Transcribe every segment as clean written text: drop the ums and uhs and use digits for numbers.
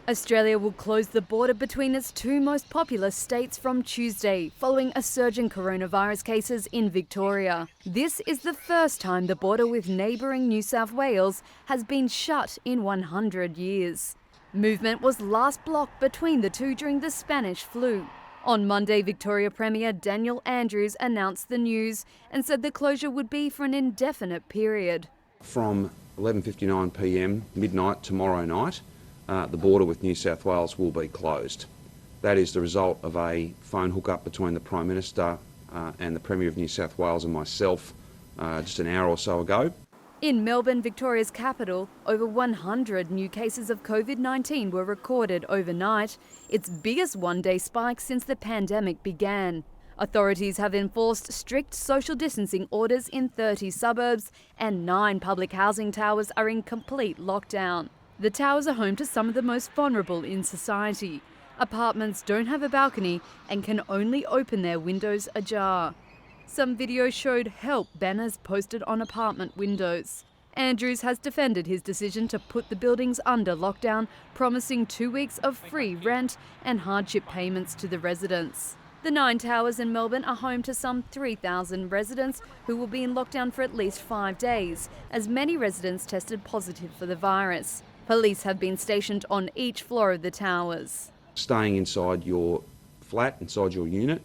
Australia will close the border between its two most populous states from Tuesday, following a surge in coronavirus cases in Victoria. This is the first time the border with neighbouring New South Wales has been shut in 100 years. Movement was last blocked between the two during the Spanish flu. On Monday, Victoria Premier Daniel Andrews announced the news and said the closure would be for an indefinite period. From 11:59 p.m. midnight tomorrow night, the border with New South Wales will be closed. That is the result of a phone hookup between the Prime Minister and the Premier of New South Wales and myself just an hour or so ago. In Melbourne, Victoria's capital, over 100 new cases of COVID-19 were recorded overnight, its biggest one-day spike since the pandemic began. Authorities have enforced strict social distancing orders in 30 suburbs, and 9 public housing towers are in complete lockdown. The towers are home to some of the most vulnerable in society. Apartments don't have a balcony and can only open their windows ajar. Some video showed help banners posted on apartment windows. Andrews has defended his decision to put the buildings under lockdown, promising 2 weeks of free rent and hardship payments to the residents. The 9 towers in Melbourne are home to some 3,000 residents who will be in lockdown for at least 5 days, as many residents tested positive for the virus. Police have been stationed on each floor of the towers. Staying inside your flat, inside your unit,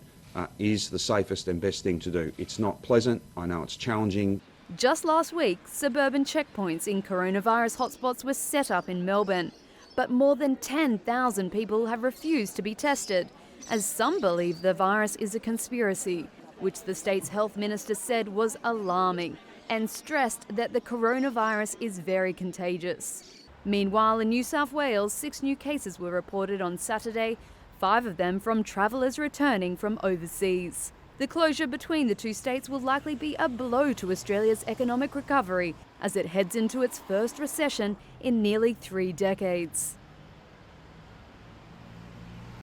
is the safest and best thing to do. It's not pleasant, I know it's challenging. Just last week, suburban checkpoints in coronavirus hotspots were set up in Melbourne, but more than 10,000 people have refused to be tested, as some believe the virus is a conspiracy, which the state's health minister said was alarming, and stressed that the coronavirus is very contagious. Meanwhile, in New South Wales, 6 new cases were reported on Saturday, 5 of them from travellers returning from overseas. The closure between the two states will likely be a blow to Australia's economic recovery as it heads into its first recession in nearly 3 decades.